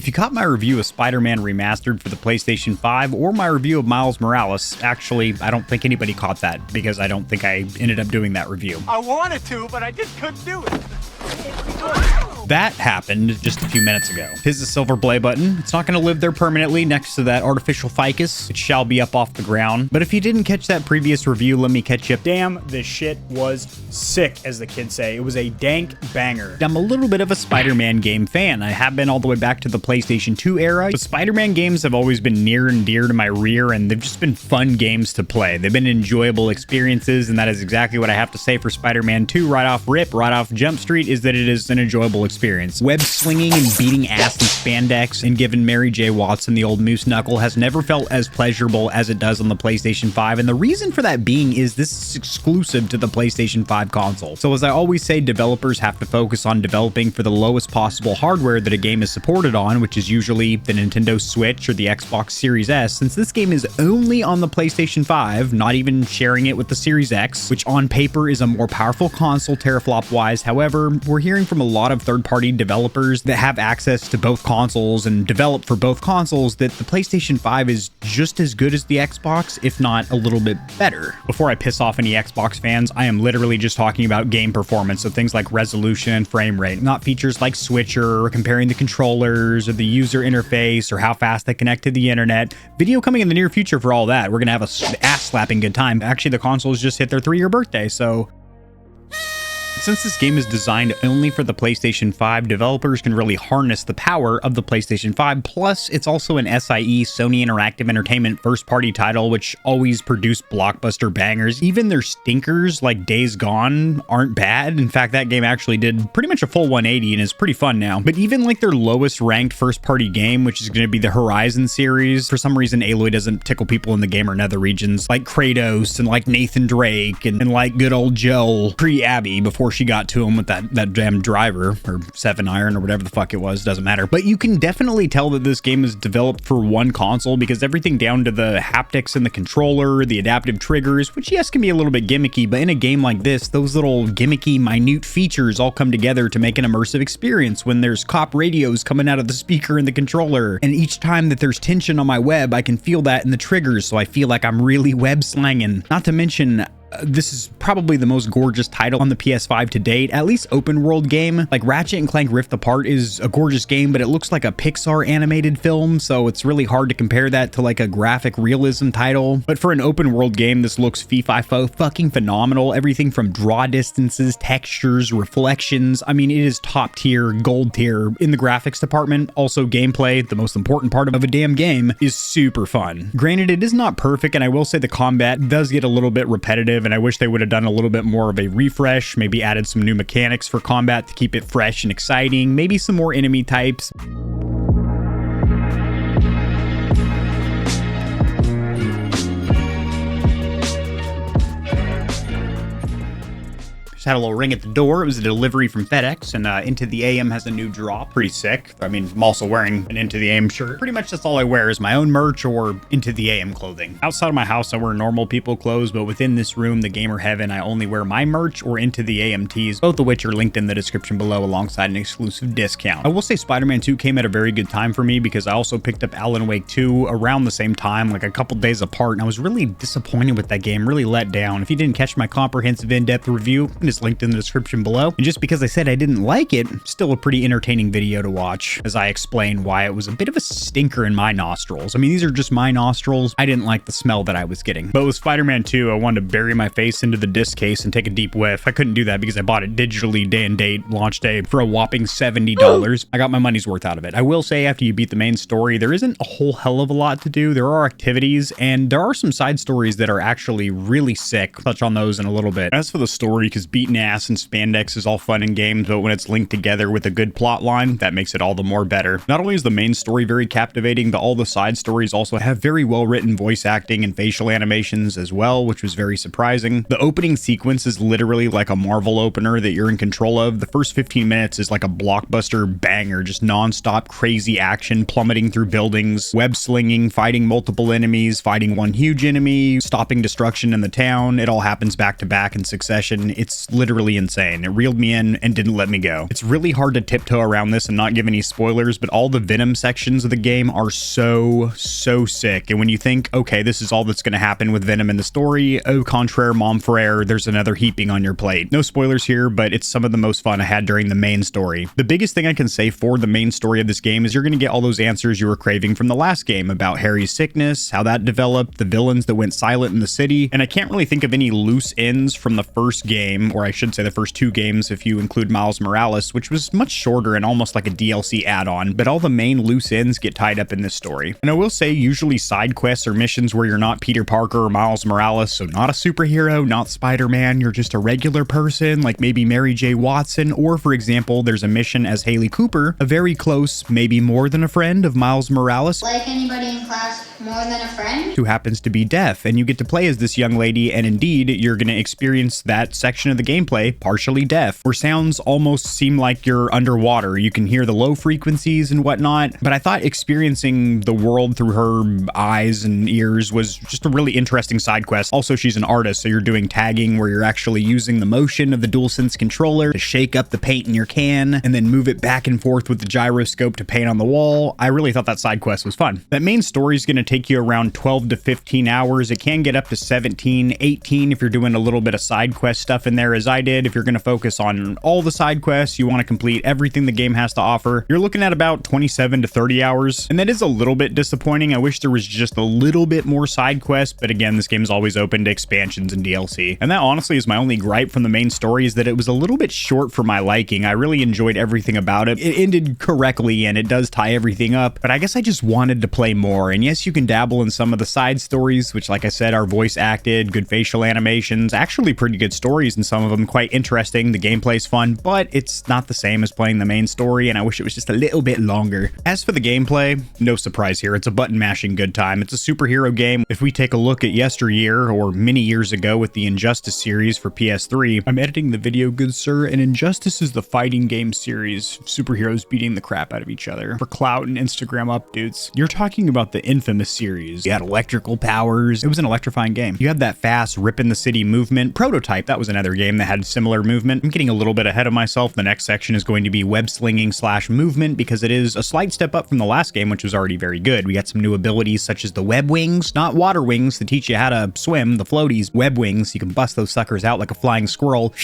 If you caught my review of Spider-Man Remastered for the PlayStation 5 or my review of Miles Morales, actually, I don't think anybody caught that because I don't think I ended up doing that review. I wanted to, but I just couldn't do it. That happened just a few minutes ago. Here's the silver play button. It's not going to live there permanently next to that artificial ficus. It shall be up off the ground. But if you didn't catch that previous review, let me catch you up. Damn, this shit was sick, as the kids say. It was a dank banger. I'm a little bit of a Spider-Man game fan. I have been all the way back to the PlayStation 2 era. But Spider-Man games have always been near and dear to my rear, and they've just been fun games to play. They've been enjoyable experiences, and that is exactly what I have to say for Spider-Man 2 right off rip, right off Jump Street, is that it is an enjoyable experience. Web slinging and beating ass in spandex and giving Mary J. Watson the old moose knuckle has never felt as pleasurable as it does on the PlayStation 5, and the reason for that being is this is exclusive to the PlayStation 5 console. So as I always say, developers have to focus on developing for the lowest possible hardware that a game is supported on, which is usually the Nintendo Switch or the Xbox Series S. Since this game is only on the PlayStation 5, not even sharing it with the Series X, which on paper is a more powerful console teraflop-wise. However, we're hearing from a lot of third-party developers that have access to both consoles and develop for both consoles that the PlayStation 5 is just as good as the Xbox, if not a little bit better. Before I piss off any Xbox fans, I am literally just talking about game performance, so things like resolution and frame rate, not features like switcher or comparing the controllers or the user interface or how fast they connect to the internet. Video coming in the near future for all that. We're gonna have a ass-slapping good time. Actually, the consoles just hit their 3-year birthday, so... Since this game is designed only for the PlayStation 5, developers can really harness the power of the PlayStation 5. Plus, it's also an SIE, Sony Interactive Entertainment first-party title, which always produce blockbuster bangers. Even their stinkers, like Days Gone, aren't bad. In fact, that game actually did pretty much a full 180 and is pretty fun now. But even like their lowest-ranked first-party game, which is going to be the Horizon series, for some reason, Aloy doesn't tickle people in the game or nether regions, like Kratos and like Nathan Drake and like good old Joel pre-Abby before she got to him with that damn driver or 7-iron or whatever the fuck it was, doesn't matter. But you can definitely tell that this game is developed for one console because everything down to the haptics in the controller, the adaptive triggers, which yes can be a little bit gimmicky, but in a game like this, those little gimmicky minute features all come together to make an immersive experience. When there's cop radios coming out of the speaker in the controller, and each time that there's tension on my web, I can feel that in the triggers, so I feel like I'm really web slanging. Not to mention, this is probably the most gorgeous title on the PS5 to date, at least open world game. Like Ratchet & Clank Rift Apart is a gorgeous game, but it looks like a Pixar animated film, so it's really hard to compare that to like a graphic realism title. But for an open world game, this looks fee-fi-fo fucking phenomenal. Everything from draw distances, textures, reflections. I mean, it is top tier, gold tier in the graphics department. Also gameplay, the most important part of a damn game, is super fun. Granted, it is not perfect, and I will say the combat does get a little bit repetitive, and I wish they would have done a little bit more of a refresh, maybe added some new mechanics for combat to keep it fresh and exciting, maybe some more enemy types. Had a little ring at the door. It was a delivery from FedEx, and IntoTheAm has a new drop. Pretty sick. I mean, I'm also wearing an IntoTheAm shirt. Pretty much that's all I wear is my own merch or IntoTheAm clothing. Outside of my house, I wear normal people clothes, but within this room, the GamerHeaven, I only wear my merch or IntoTheAm tees, both of which are linked in the description below alongside an exclusive discount. I will say Spider-Man 2 came at a very good time for me because I also picked up Alan Wake 2 around the same time, like a couple days apart, and I was really disappointed with that game, really let down. If you didn't catch my comprehensive in-depth review, it's linked in the description below. And just because I said I didn't like it, still a pretty entertaining video to watch as I explain why it was a bit of a stinker in my nostrils. I mean, these are just my nostrils. I didn't like the smell that I was getting. But with Spider-Man 2, I wanted to bury my face into the disc case and take a deep whiff. I couldn't do that because I bought it digitally day and date, launch day, for a whopping $70. I got my money's worth out of it. I will say after you beat the main story, there isn't a whole hell of a lot to do. There are activities and there are some side stories that are actually really sick. I'll touch on those in a little bit. As for the story, because beating ass and spandex is all fun in games, but when it's linked together with a good plot line, that makes it all the more better. Not only is the main story very captivating, but all the side stories also have very well written voice acting and facial animations as well, which was very surprising. The opening sequence is literally like a Marvel opener that you're in control of. The first 15 minutes is like a blockbuster banger, just non-stop crazy action, plummeting through buildings, web slinging, fighting multiple enemies, fighting one huge enemy, stopping destruction in the town. It all happens back to back in succession. It's was literally insane. It reeled me in and didn't let me go. It's really hard to tiptoe around this and not give any spoilers, but all the Venom sections of the game are so sick. And when you think, okay, this is all that's going to happen with Venom in the story, au contraire, mon frere, there's another heaping on your plate. No spoilers here, but it's some of the most fun I had during the main story. The biggest thing I can say for the main story of this game is you're going to get all those answers you were craving from the last game about Harry's sickness, how that developed, the villains that went silent in the city, and I can't really think of any loose ends from the first game, or I should say the first two games if you include Miles Morales, which was much shorter and almost like a DLC add-on, but all the main loose ends get tied up in this story. And I will say usually side quests or missions where you're not Peter Parker or Miles Morales, so not a superhero, not Spider-Man, you're just a regular person like maybe Mary J. Watson, or for example, there's a mission as Haley Cooper, a very close, maybe more than a friend of Miles Morales. Like anybody in class, more than a friend? Who happens to be deaf, and you get to play as this young lady, and indeed, you're going to experience that section of the gameplay partially deaf, where sounds almost seem like you're underwater. You can hear the low frequencies and whatnot, but I thought experiencing the world through her eyes and ears was just a really interesting side quest. Also, she's an artist, so you're doing tagging where you're actually using the motion of the DualSense controller to shake up the paint in your can, and then move it back and forth with the gyroscope to paint on the wall. I really thought that side quest was fun. That main story is going to take you around 12 to 15 hours. It can get up to 17, 18 if you're doing a little bit of side quest stuff in there as I did. If you're going to focus on all the side quests, you want to complete everything the game has to offer, you're looking at about 27 to 30 hours. And that is a little bit disappointing. I wish there was just a little bit more side quests, but again, this game is always open to expansions and DLC. And that honestly is my only gripe from the main story, is that it was a little bit short for my liking. I really enjoyed everything about it. It ended correctly and it does tie everything up, but I guess I just wanted to play more. And yes, you can dabble in some of the side stories, which like I said, are voice acted, good facial animations, actually pretty good stories, and some of them quite interesting. The gameplay's fun, but it's not the same as playing the main story, and I wish it was just a little bit longer. As for the gameplay, no surprise here. It's a button mashing good time. It's a superhero game. If we take a look at yesteryear, or many years ago with the Injustice series for PS3, I'm editing the video, good sir, and Injustice is the fighting game series, superheroes beating the crap out of each other for clout and Instagram updates. You're talking about the infamous series. You had electrical powers. It was an electrifying game. You had that fast rip in the city movement. Prototype, that was another game that had similar movement. I'm getting a little bit ahead of myself. The next section is going to be web slinging / movement, because it is a slight step up from the last game, which was already very good. We got some new abilities such as the web wings, not water wings to teach you how to swim, the floaties, web wings. You can bust those suckers out like a flying squirrel,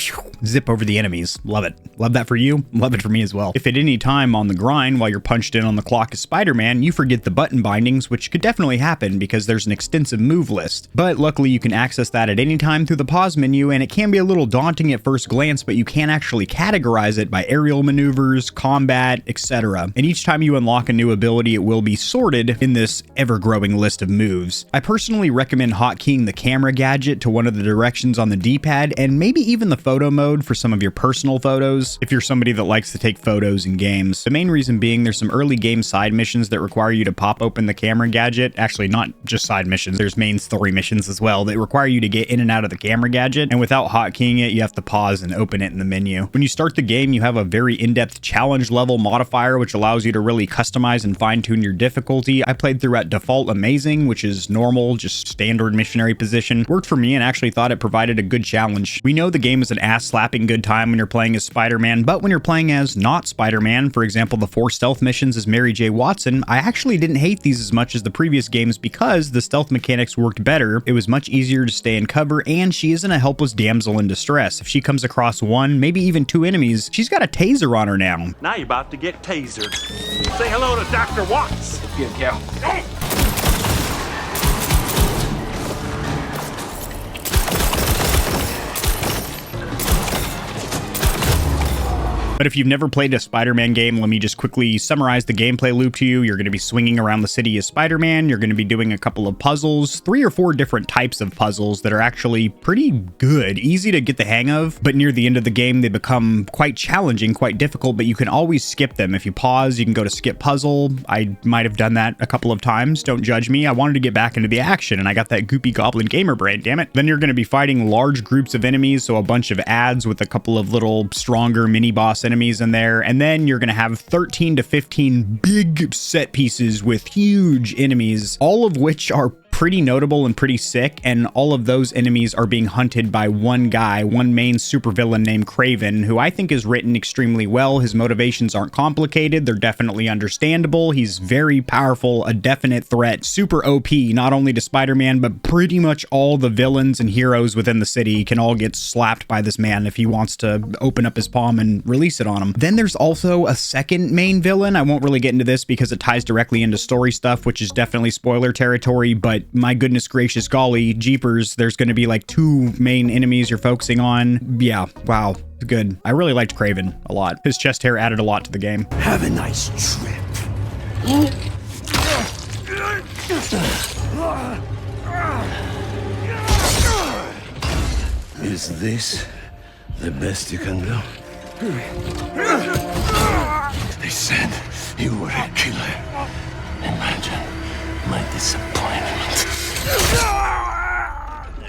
zip over the enemies. Love it. Love that for you. Love it for me as well. If at any time on the grind while you're punched in on the clock as Spider-Man, you forget the button bindings, which could definitely happen because there's an extensive move list. But luckily you can access that at any time through the pause menu, and it can be a little daunting at first glance, but you can actually categorize it by aerial maneuvers, combat, etc. And each time you unlock a new ability, it will be sorted in this ever-growing list of moves. I personally recommend hotkeying the camera gadget to one of the directions on the D-pad, and maybe even the photo mode for some of your personal photos, if you're somebody that likes to take photos in games. The main reason being, there's some early game side missions that require you to pop open the camera gadget. Actually, not just side missions, there's main story missions as well that require you to get in and out of the camera gadget, and without hotkeying it, you have to pause and open it in the menu. When you start the game, you have a very in-depth challenge level modifier, which allows you to really customize and fine-tune your difficulty. I played through at default amazing, which is normal, just standard missionary position. Worked for me and actually thought it provided a good challenge. We know the game is an ass-slapping good time when you're playing as Spider-Man, but when you're playing as not Spider-Man, for example, the 4 stealth missions as Mary J. Watson, I actually didn't hate these as much as the previous games because the stealth mechanics worked better. It was much easier to stay in cover, and she isn't a helpless damsel in distress. If she comes across 1, maybe even 2 enemies, she's got a taser on her now. Now you're about to get tasered. Say hello to Dr. Watts. Good girl. But if you've never played a Spider-Man game, let me just quickly summarize the gameplay loop to you. You're going to be swinging around the city as Spider-Man. You're going to be doing a couple of puzzles, 3 or 4 different types of puzzles that are actually pretty good, easy to get the hang of. But near the end of the game, they become quite challenging, quite difficult, but you can always skip them. If you pause, you can go to skip puzzle. I might have done that a couple of times. Don't judge me. I wanted to get back into the action, and I got that goopy goblin gamer brain, damn it. Then you're going to be fighting large groups of enemies, so a bunch of ads with a couple of little stronger mini-boss enemies in there, and then you're going to have 13 to 15 big set pieces with huge enemies, all of which are pretty notable and pretty sick, and all of those enemies are being hunted by one guy, one main supervillain named Kraven, who I think is written extremely well. His motivations aren't complicated, they're definitely understandable. He's very powerful, a definite threat, super OP, not only to Spider-Man, but pretty much all the villains and heroes within the city can all get slapped by this man if he wants to open up his palm and release it on him. Then there's also a second main villain. I won't really get into this because it ties directly into story stuff, which is definitely spoiler territory, but my goodness gracious golly jeepers, there's going to be like 2 main enemies you're focusing on. Yeah, wow, good. I really liked Kraven a lot. His chest hair added a lot to the game. Have a nice trip. Is this the best you can do? They said you were a killer. Imagine my disappointment.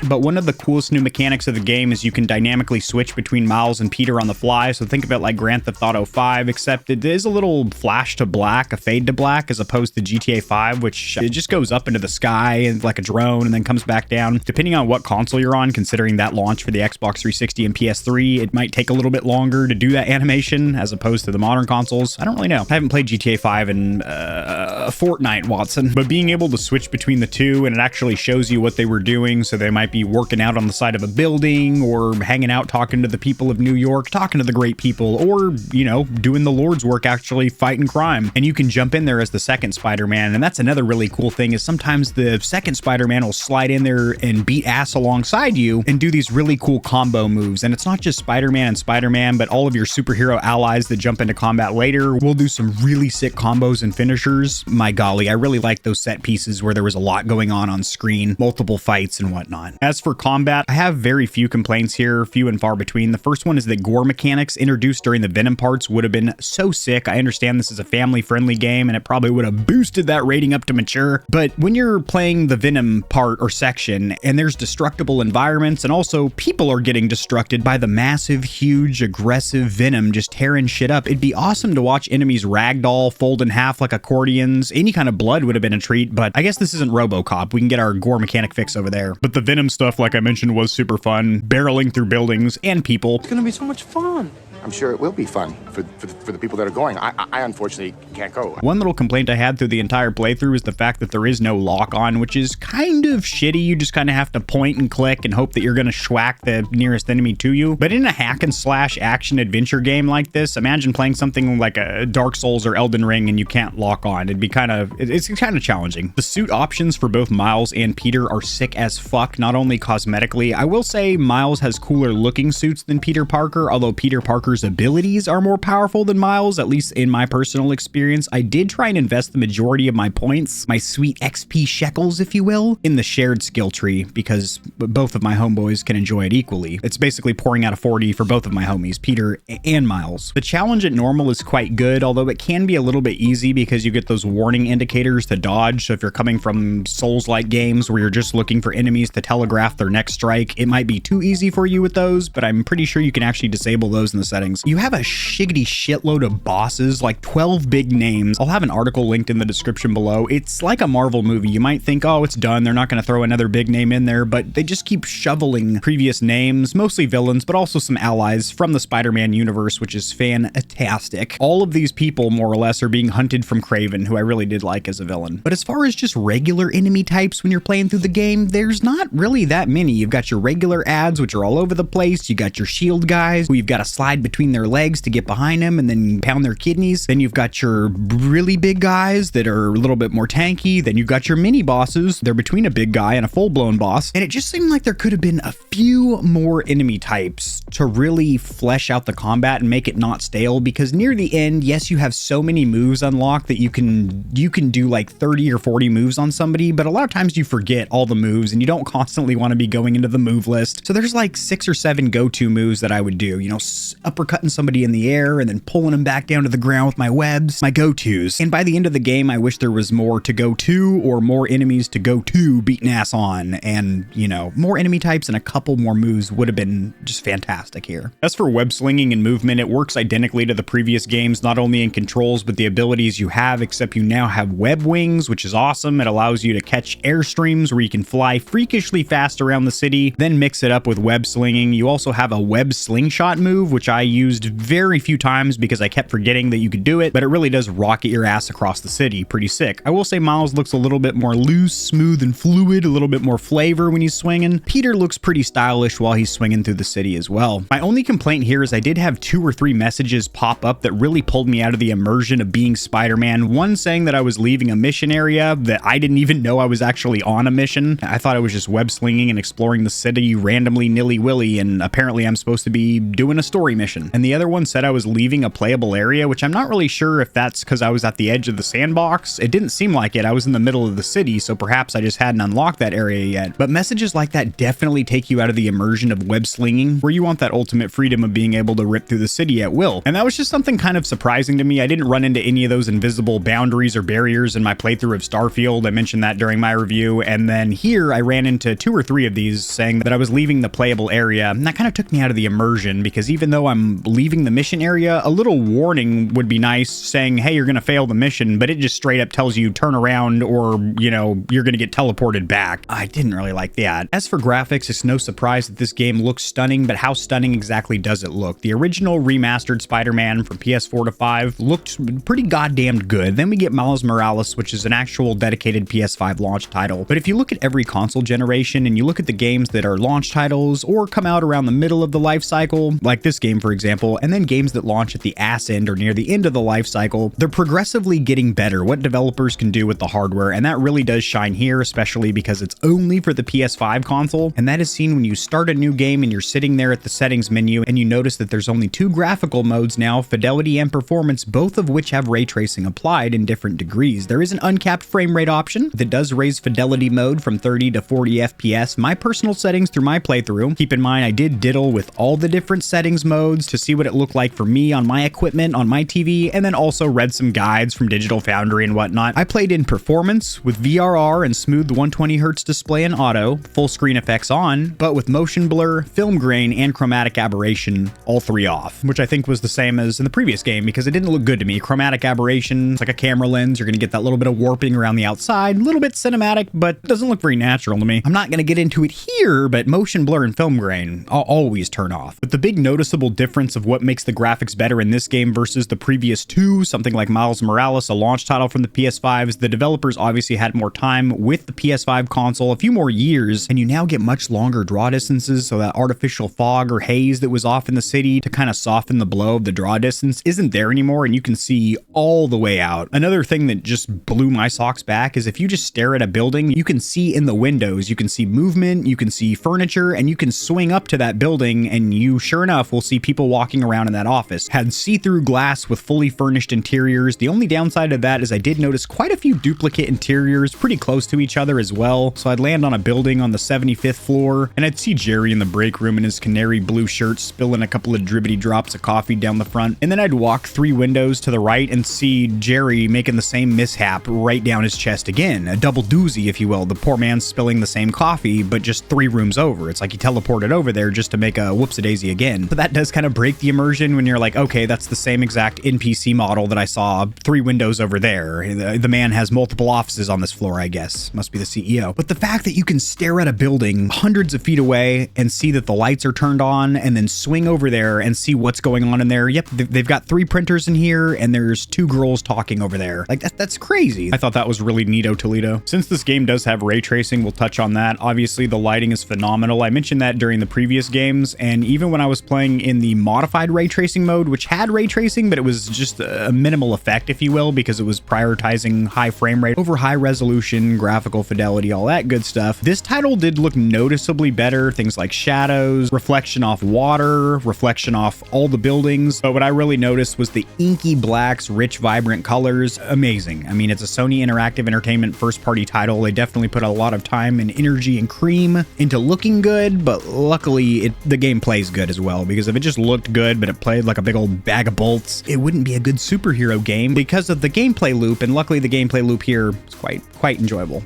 But one of the coolest new mechanics of the game is you can dynamically switch between Miles and Peter on the fly. So think of it like Grand Theft Auto 5, except it is a little flash to black, a fade to black, as opposed to GTA 5, which it just goes up into the sky and like a drone and then comes back down. Depending on what console you're on, considering that launch for the Xbox 360 and PS3, it might take a little bit longer to do that animation as opposed to the modern consoles. I don't really know. I haven't played GTA 5 in a fortnight, Watson. But being able to switch between the two, and it actually shows you what they were doing, so they might be working out on the side of a building or hanging out talking to the people of New York, talking to the great people, or, you know, doing the Lord's work, actually fighting crime. And you can jump in there as the second Spider-Man. And that's another really cool thing, is sometimes the second Spider-Man will slide in there and beat ass alongside you and do these really cool combo moves. And it's not just Spider-Man and Spider-Man, but all of your superhero allies that jump into combat later will do some really sick combos and finishers. My golly, I really like those set pieces where there was a lot going on screen, multiple fights and whatnot. As for combat, I have very few complaints here, few and far between. The first one is that gore mechanics introduced during the Venom parts would have been so sick. I understand this is a family-friendly game and it probably would have boosted that rating up to mature, but when you're playing the Venom part or section and there's destructible environments and also people are getting destructed by the massive, huge, aggressive Venom just tearing shit up, it'd be awesome to watch enemies ragdoll, fold in half like accordions. Any kind of blood would have been a treat, but I guess this isn't RoboCop. We can get our gore mechanic fix over there. But the Venom stuff, like I mentioned, was super fun, barreling through buildings and people. It's gonna be so much fun. I'm sure it will be fun for the people that are going. I unfortunately can't go. One little complaint I had through the entire playthrough is the fact that there is no lock-on, which is kind of shitty. You just kind of have to point and click and hope that you're going to schwack the nearest enemy to you. But in a hack and slash action adventure game like this, imagine playing something like a Dark Souls or Elden Ring and you can't lock on. It'd be it's kind of challenging. The suit options for both Miles and Peter are sick as fuck, not only cosmetically. I will say Miles has cooler looking suits than Peter Parker, although Peter Parker's abilities are more powerful than Miles, at least in my personal experience. I did try and invest the majority of my points, my sweet XP shekels, if you will, in the shared skill tree, because both of my homeboys can enjoy it equally. It's basically pouring out a 40 for both of my homies, Peter and Miles. The challenge at normal is quite good, although it can be a little bit easy because you get those warning indicators to dodge. So if you're coming from Souls-like games where you're just looking for enemies to telegraph their next strike, it might be too easy for you with those, but I'm pretty sure you can actually disable those in the settings. You have a shiggity shitload of bosses, like 12 big names. I'll have an article linked in the description below. It's like a Marvel movie. You might think, oh, it's done, they're not going to throw another big name in there, but they just keep shoveling previous names, mostly villains, but also some allies from the Spider-Man universe, which is fantastic. All of these people, more or less, are being hunted from Kraven, who I really did like as a villain. But as far as just regular enemy types when you're playing through the game, there's not really that many. You've got your regular ads, which are all over the place. You got your shield guys, who you've got to slide between their legs to get behind them and then pound their kidneys. Then you've got your really big guys that are a little bit more tanky. Then you've got your mini bosses. They're between a big guy and a full-blown boss. And it just seemed like there could have been a few more enemy types to really flesh out the combat and make it not stale, because near the end, yes, you have so many moves unlocked that you can do like 30 or 40 moves on somebody, but a lot of times you forget all the moves and you don't constantly want to be going into the move list. So there's like 6 or 7 go-to moves that I would do, you know, a uppercutting somebody in the air and then pulling them back down to the ground with my webs, my go-tos. And by the end of the game, I wish there was more to go to or more enemies to go to beating ass on. And, you know, more enemy types and a couple more moves would have been just fantastic here. As for web slinging and movement, it works identically to the previous games, not only in controls, but the abilities you have, except you now have web wings, which is awesome. It allows you to catch airstreams where you can fly freakishly fast around the city, then mix it up with web slinging. You also have a web slingshot move, which I used very few times because I kept forgetting that you could do it, but it really does rocket your ass across the city. Pretty sick. I will say Miles looks a little bit more loose, smooth, and fluid, a little bit more flavor when he's swinging. Peter looks pretty stylish while he's swinging through the city as well. My only complaint here is I did have 2 or 3 messages pop up that really pulled me out of the immersion of being Spider-Man. One saying that I was leaving a mission area that I didn't even know I was actually on a mission. I thought I was just web slinging and exploring the city randomly nilly-willy, and apparently I'm supposed to be doing a story mission. And the other one said I was leaving a playable area, which I'm not really sure if that's because I was at the edge of the sandbox. It didn't seem like it. I was in the middle of the city, so perhaps I just hadn't unlocked that area yet. But messages like that definitely take you out of the immersion of web slinging, where you want that ultimate freedom of being able to rip through the city at will. And that was just something kind of surprising to me. I didn't run into any of those invisible boundaries or barriers in my playthrough of Starfield. I mentioned that during my review. And then here I ran into 2 or 3 of these saying that I was leaving the playable area. And that kind of took me out of the immersion, because even though I'm leaving the mission area, a little warning would be nice saying, hey, you're going to fail the mission, but it just straight up tells you turn around or, you know, you're going to get teleported back. I didn't really like that. As for graphics, it's no surprise that this game looks stunning, but how stunning exactly does it look? The original remastered Spider-Man from PS4 to 5 looked pretty goddamn good. Then we get Miles Morales, which is an actual dedicated PS5 launch title. But if you look at every console generation and you look at the games that are launch titles or come out around the middle of the life cycle, like this game, for example, and then games that launch at the ass end or near the end of the life cycle, they're progressively getting better what developers can do with the hardware. And that really does shine here, especially because it's only for the PS5 console. And that is seen when you start a new game and you're sitting there at the settings menu and you notice that there's only 2 graphical modes now, fidelity and performance, both of which have ray tracing applied in different degrees. There is an uncapped frame rate option that does raise fidelity mode from 30 to 40 FPS. My personal settings through my playthrough. Keep in mind, I did diddle with all the different settings modes to see what it looked like for me on my equipment, on my TV, and then also read some guides from Digital Foundry and whatnot. I played in performance with VRR and smooth 120Hz display in auto, full screen effects on, but with motion blur, film grain, and chromatic aberration, all 3 off, which I think was the same as in the previous game because it didn't look good to me. Chromatic aberration, it's like a camera lens. You're going to get that little bit of warping around the outside, a little bit cinematic, but it doesn't look very natural to me. I'm not going to get into it here, but motion blur and film grain, I'll always turn off. But the big noticeable difference of what makes the graphics better in this game versus the previous 2, something like Miles Morales, a launch title from the PS5, is the developers obviously had more time with the PS5 console, a few more years, and you now get much longer draw distances, so that artificial fog or haze that was off in the city to kind of soften the blow of the draw distance isn't there anymore, and you can see all the way out. Another thing that just blew my socks back is if you just stare at a building, you can see in the windows, you can see movement, you can see furniture, and you can swing up to that building and you sure enough will see people walking around in that office. Had see-through glass with fully furnished interiors. The only downside of that is I did notice quite a few duplicate interiors pretty close to each other as well. So I'd land on a building on the 75th floor and I'd see Jerry in the break room in his canary blue shirt spilling a couple of dribbity drops of coffee down the front. And then I'd walk 3 windows to the right and see Jerry making the same mishap right down his chest again. A double doozy, if you will. The poor man spilling the same coffee, but just 3 rooms over. It's like he teleported over there just to make a whoops-a-daisy again. But that does kind of break the immersion when you're like, okay, that's the same exact NPC model that I saw 3 windows over there. The man has multiple offices on this floor, I guess. Must be the CEO. But the fact that you can stare at a building hundreds of feet away and see that the lights are turned on and then swing over there and see what's going on in there. Yep, they've got 3 printers in here and there's 2 girls talking over there. Like that's crazy. I thought that was really neato Toledo. Since this game does have ray tracing, we'll touch on that. Obviously, the lighting is phenomenal. I mentioned that during the previous games, and even when I was playing in the modified ray tracing mode, which had ray tracing, but it was just a minimal effect, if you will, because it was prioritizing high frame rate over high resolution, graphical fidelity, all that good stuff. This title did look noticeably better. Things like shadows, reflection off water, reflection off all the buildings. But what I really noticed was the inky blacks, rich, vibrant colors. Amazing. I mean, it's a Sony Interactive Entertainment first-party title. They definitely put a lot of time and energy and cream into looking good, but luckily the game plays good as well, because if it just looked good, but it played like a big old bag of bolts, it wouldn't be a good superhero game because of the gameplay loop, and luckily the gameplay loop here is quite enjoyable.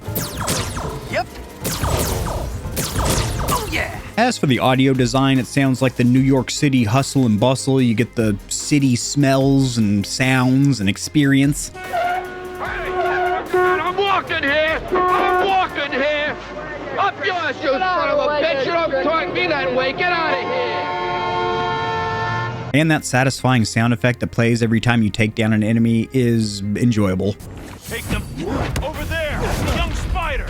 Yep. Oh, yeah. As for the audio design, it sounds like the New York City hustle and bustle. You get the city smells and sounds and experience. I'm walking here. I'm walking here. Up yours, you son of a bitch. You don't talk to me that way. Get out of here. And that satisfying sound effect that plays every time you take down an enemy is enjoyable. Take them over there. Young spider.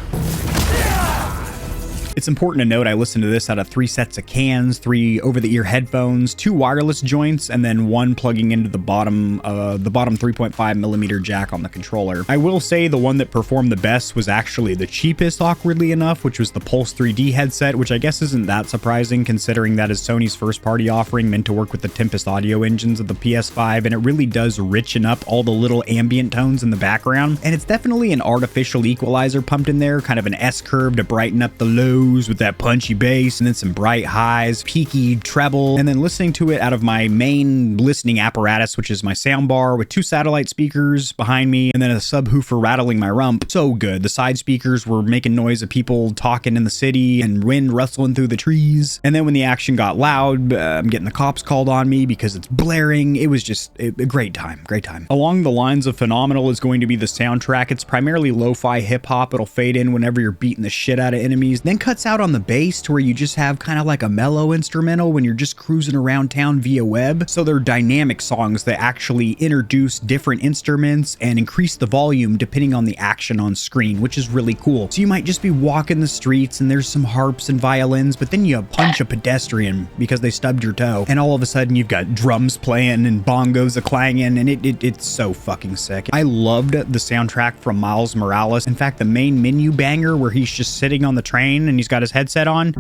It's important to note I listened to this out of 3 sets of cans, 3 over-the-ear headphones, 2 wireless joints, and then 1 plugging into the bottom 3.5mm jack on the controller. I will say the one that performed the best was actually the cheapest, awkwardly enough, which was the Pulse 3D headset, which I guess isn't that surprising considering that is Sony's first-party offering meant to work with the Tempest audio engines of the PS5, and it really does richen up all the little ambient tones in the background, and it's definitely an artificial equalizer pumped in there, kind of an S-curve to brighten up the lows with that punchy bass, and then some bright highs, peaky treble, and then listening to it out of my main listening apparatus, which is my soundbar with 2 satellite speakers behind me, and then a subwoofer rattling my rump. So good. The side speakers were making noise of people talking in the city and wind rustling through the trees. And then when the action got loud, I'm getting the cops called on me because it's blaring. It was just a great time. Great time. Along the lines of phenomenal is going to be the soundtrack. It's primarily lo-fi hip-hop. It'll fade in whenever you're beating the shit out of enemies, then cuts out on the bass to where you just have kind of like a mellow instrumental when you're just cruising around town via web. So they're dynamic songs that actually introduce different instruments and increase the volume depending on the action on screen, which is really cool. So you might just be walking the streets and there's some harps and violins, but then you punch a pedestrian because they stubbed your toe, and all of a sudden you've got drums playing and bongos a-clanging, and it's so fucking sick. I loved the soundtrack from Miles Morales. In fact, the main menu banger where he's just sitting on the train and he's got his headset on.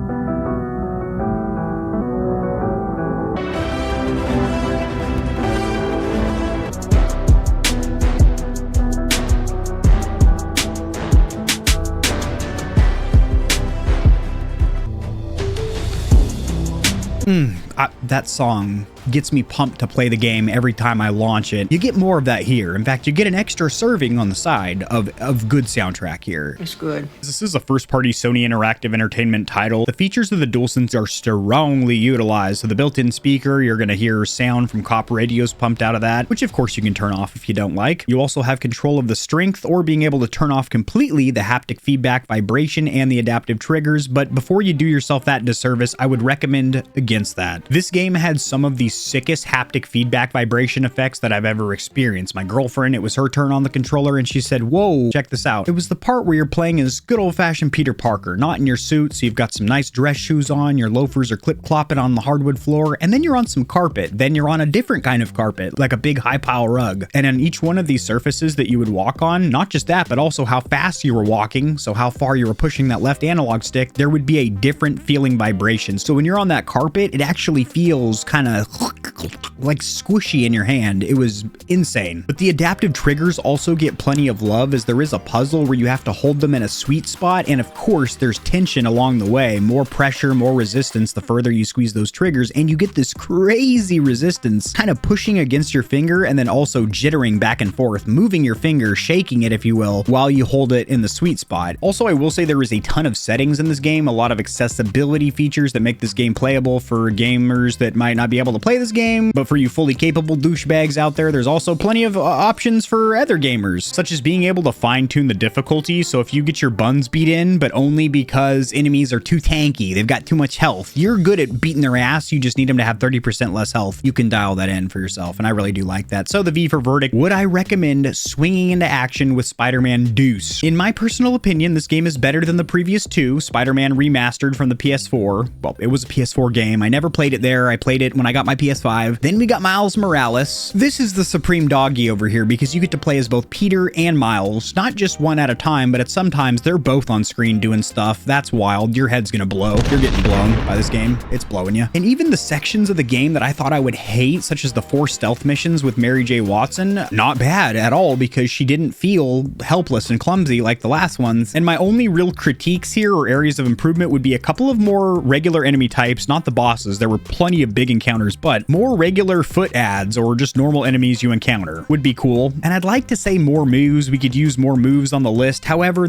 That song gets me pumped to play the game every time I launch it. You get more of that here. In fact, you get an extra serving on the side of good soundtrack here. It's good. This is a first-party Sony Interactive Entertainment title. The features of the DualSense are strongly utilized. So the built-in speaker, you're going to hear sound from cop radios pumped out of that, which of course you can turn off if you don't like. You also have control of the strength or being able to turn off completely the haptic feedback, vibration, and the adaptive triggers. But before you do yourself that disservice, I would recommend against that. This game had some of the sickest haptic feedback vibration effects that I've ever experienced. My girlfriend, it was her turn on the controller and she said, "Whoa, check this out." It was the part where you're playing as good old-fashioned Peter Parker, not in your suit, so you've got some nice dress shoes on, your loafers are clip-clopping on the hardwood floor, and then you're on some carpet. Then you're on a different kind of carpet, like a big high-pile rug. And on each one of these surfaces that you would walk on, not just that, but also how fast you were walking, so how far you were pushing that left analog stick, there would be a different feeling vibration. So when you're on that carpet, it actually feels kind of like squishy in your hand. It was insane. But the adaptive triggers also get plenty of love, as there is a puzzle where you have to hold them in a sweet spot, and of course there's tension along the way. More pressure, more resistance the further you squeeze those triggers, and you get this crazy resistance kind of pushing against your finger and then also jittering back and forth, moving your finger, shaking it if you will, while you hold it in the sweet spot. Also, I will say there is a ton of settings in this game, a lot of accessibility features that make this game playable for gamers that might not be able to play this game, but for you fully capable douchebags out there, there's also plenty of options for other gamers, such as being able to fine-tune the difficulty. So if you get your buns beat in, but only because enemies are too tanky, they've got too much health, you're good at beating their ass, you just need them to have 30% less health, you can dial that in for yourself, and I really do like that. So the V for verdict, would I recommend swinging into action with Spider-Man Deuce? In my personal opinion, this game is better than the previous 2, Spider-Man Remastered from the PS4. Well, it was a PS4 game. I never played it there. I played it when I got my PS5. Then we got Miles Morales. This is the supreme doggy over here because you get to play as both Peter and Miles, not just one at a time, but at sometimes they're both on screen doing stuff. That's wild. Your head's gonna blow. You're getting blown by this game. It's blowing you. And even the sections of the game that I thought I would hate, such as the 4 stealth missions with Mary J. Watson, not bad at all because she didn't feel helpless and clumsy like the last ones. And my only real critiques here or areas of improvement would be a couple of more regular enemy types, not the bosses. There were plenty of big encounters, but more regular foot ads or just normal enemies you encounter would be cool. And I'd like to say more moves. We could use more moves on the list. However,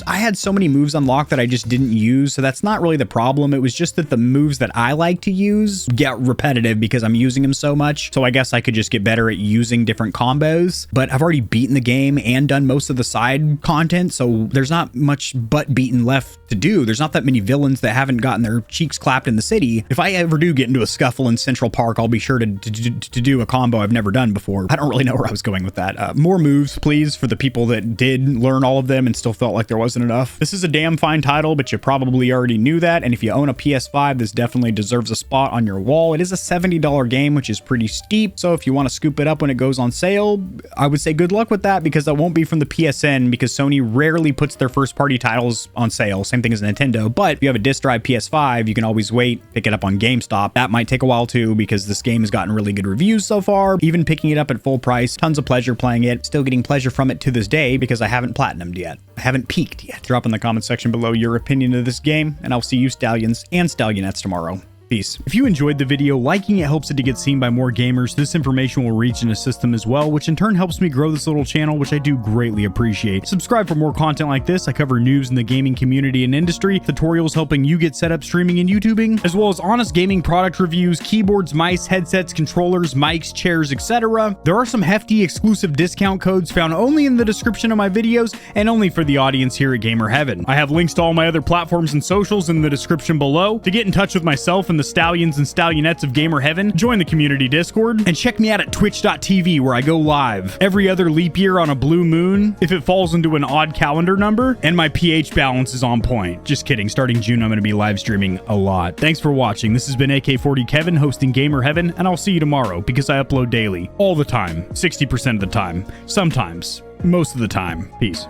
I had so many moves unlocked that I just didn't use, so that's not really the problem. It was just that the moves that I like to use get repetitive because I'm using them so much. So I guess I could just get better at using different combos, but I've already beaten the game and done most of the side content, so there's not much butt beating left to do. There's not that many villains that haven't gotten their cheeks clapped in the city. If I ever do get into a scuffle in Central Park, I'll be sure to do a combo I've never done before. I don't really know where I was going with that. More moves, please, for the people that did learn all of them and still felt like there wasn't enough. This is a damn fine title, but you probably already knew that, and if you own a PS5, this definitely deserves a spot on your wall. It is a $70 game, which is pretty steep, so if you want to scoop it up when it goes on sale, I would say good luck with that, because that won't be from the PSN, because Sony rarely puts their first-party titles on sale. Same thing as Nintendo, but if you have a disc drive PS5, you can always wait, pick it up on GameStop. That might take a while too, because this game has gotten really good reviews so far. Even picking it up at full price, tons of pleasure playing it. Still getting pleasure from it to this day because I haven't platinumed yet. I haven't peaked yet. Drop in the comment section below your opinion of this game, and I'll see you Stallions and Stallionettes tomorrow. Peace. If you enjoyed the video, liking it helps it to get seen by more gamers. This information will reach and assist them as well, which in turn helps me grow this little channel, which I do greatly appreciate. Subscribe for more content like this. I cover news in the gaming community and industry, tutorials helping you get set up streaming and YouTubing, as well as honest gaming product reviews, keyboards, mice, headsets, controllers, mics, chairs, etc. There are some hefty exclusive discount codes found only in the description of my videos and only for the audience here at GamerHeaven. I have links to all my other platforms and socials in the description below. To get in touch with myself and the Stallions and Stallionettes of GamerHeaven, join the community Discord, and check me out at twitch.tv where I go live every other leap year on a blue moon if it falls into an odd calendar number, and my pH balance is on point. Just kidding, starting June I'm going to be live streaming a lot. Thanks for watching. This has been AK40 Kevin hosting GamerHeaven, and I'll see you tomorrow because I upload daily, all the time, 60% of the time, sometimes, most of the time. Peace.